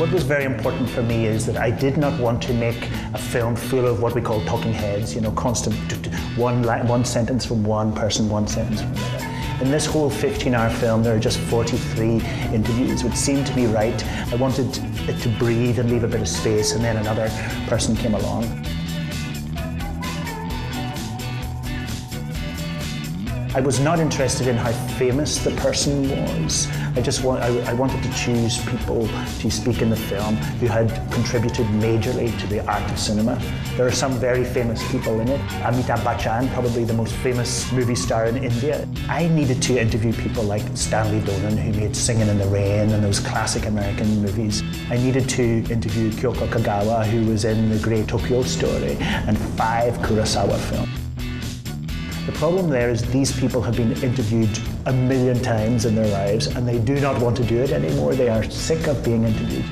What was very important for me is that I did not want to make a film full of what we call talking heads, you know, constant one sentence from one person, one sentence from another. In this whole 15-hour film, there are just 43 interviews, which seemed to be right. I wanted it to breathe and leave a bit of space, and then another person came along. I was not interested in how famous the person was. I wanted to choose people to speak in the film who had contributed majorly to the art of cinema. There are some very famous people in it. Amitabh Bachchan, probably the most famous movie star in India. I needed to interview people like Stanley Donen, who made Singing in the Rain and those classic American movies. I needed to interview Kyoko Kagawa, who was in The Great Tokyo Story and 5 Kurosawa films. The problem there is these people have been interviewed a million times in their lives and they do not want to do it anymore. They are sick of being interviewed.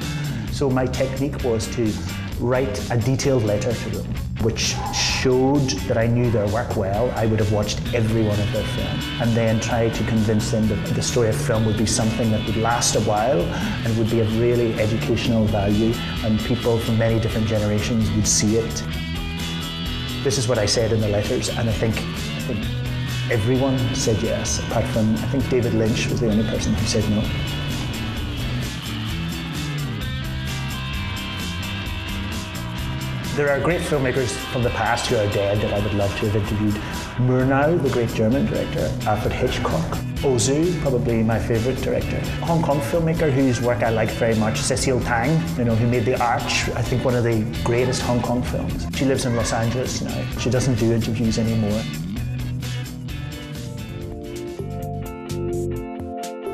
So my technique was to write a detailed letter to them, which showed that I knew their work well. I would have watched every one of their films and then try to convince them that the story of film would be something that would last a while and would be of really educational value, and people from many different generations would see it. This is what I said in the letters, and I think everyone said yes, apart from, I think David Lynch was the only person who said no. There are great filmmakers from the past who are dead that I would love to have interviewed. Murnau, the great German director, Alfred Hitchcock. Ozu, probably my favorite director. Hong Kong filmmaker whose work I like very much, Cecile Tang, you know, who made The Arch, I think one of the greatest Hong Kong films. She lives in Los Angeles now. She doesn't do interviews anymore.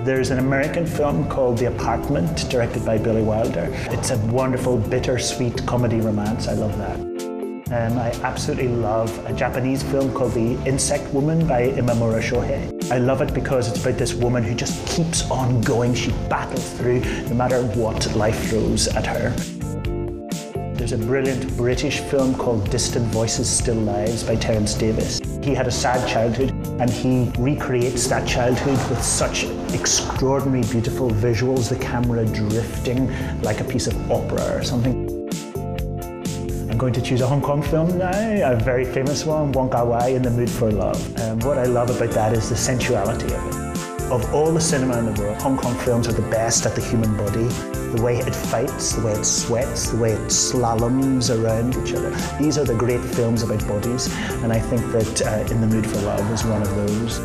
There's an American film called The Apartment, directed by Billy Wilder. It's a wonderful, bittersweet comedy romance. I love that. I absolutely love a Japanese film called The Insect Woman by Imamura Shohei. I love it because it's about this woman who just keeps on going. She battles through no matter what life throws at her. There's a brilliant British film called Distant Voices, Still Lives by Terence Davis. He had a sad childhood and he recreates that childhood with such extraordinary, beautiful visuals, the camera drifting like a piece of opera or something. I'm going to choose a Hong Kong film now, a very famous one, Wong Kar-wai, In the Mood for Love. What I love about that is the sensuality of it. Of all the cinema in the world, Hong Kong films are the best at the human body. The way it fights, the way it sweats, the way it slaloms around each other. These are the great films about bodies, and I think that In the Mood for Love is one of those.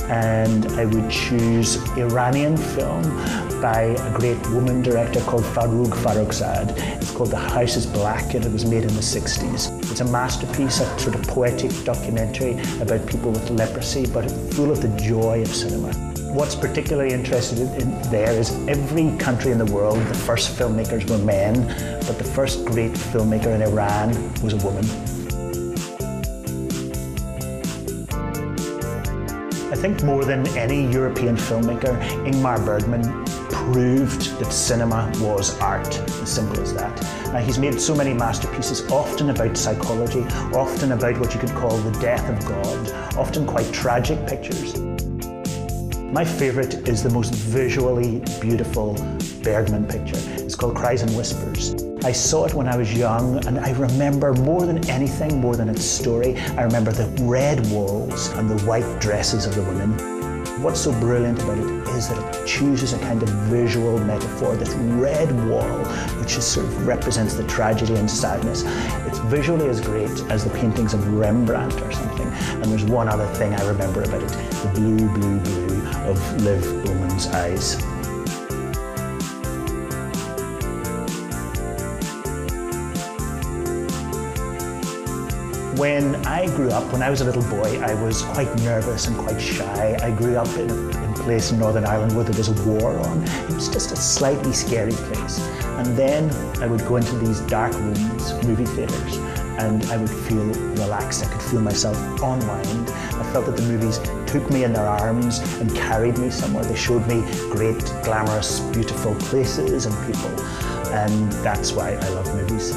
And I would choose Iranian film by a great woman director called Farouk Farrokhzad. It's called The House is Black and it was made in the 60s. It's a masterpiece, a sort of poetic documentary about people with leprosy, but full of the joy of cinema. What's particularly interesting in there is every country in the world, the first filmmakers were men, but the first great filmmaker in Iran was a woman. I think more than any European filmmaker, Ingmar Bergman proved that cinema was art, as simple as that. He's made so many masterpieces, often about psychology, often about what you could call the death of God, often quite tragic pictures. My favourite is the most visually beautiful Bergman picture. It's called Cries and Whispers. I saw it when I was young and I remember more than anything, more than its story, I remember the red walls and the white dresses of the women. What's so brilliant about it is that it chooses a kind of visual metaphor, this red wall, which is sort of represents the tragedy and sadness. It's visually as great as the paintings of Rembrandt or something. And there's one other thing I remember about it, the blue, blue, blue of Liv Ullmann's eyes. When I grew up, when I was a little boy, I was quite nervous and quite shy. I grew up in a place in Northern Ireland where there was a war on. It was just a slightly scary place. And then I would go into these dark rooms, movie theatres, and I would feel relaxed. I could feel myself unwind. I felt that the movies took me in their arms and carried me somewhere. They showed me great, glamorous, beautiful places and people. And that's why I love movies.